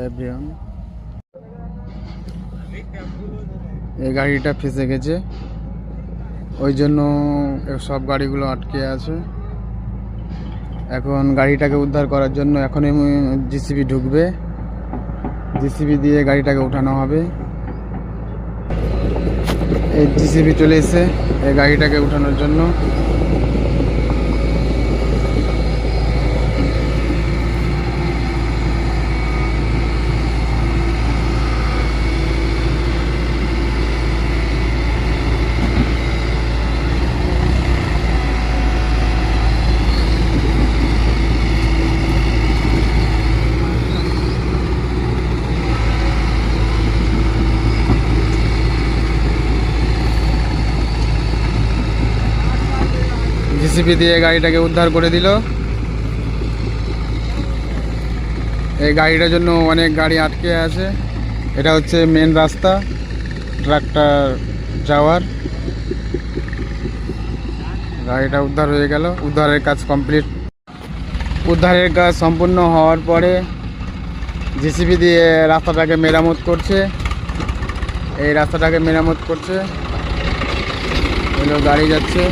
Everyone, এই গাড়িটা ফেসে গেছে, ওই জন্য সব গাড়িগুলো আটকে আছে। এখন গাড়িটাকে উদ্ধার করার জন্য এখন জিসিবি ঢুকবে, জিসিবি দিয়ে গাড়িটাকে উঠানো হবে। এই জিসিবি চলে এসে এই গাড়িটাকে উঠানোর জন্য। জিসিবি দিয়ে গাড়িটাকে উদ্ধার করে দিল। এই গাড়িটার জন্য অনেক গাড়ি আটকে আছে। এটা হচ্ছে মেন রাস্তা ট্রাক্টর যাওয়ার। গাড়িটা উদ্ধার হয়ে গেল, উদ্ধারের কাজ কমপ্লিট। উদ্ধারের কাজ সম্পূর্ণ হওয়ার পরে জিসিবি দিয়ে রাস্তাটাকে মেরামত করছে। এই রাস্তাটাকে মেরামত করছে, গাড়ি যাচ্ছে।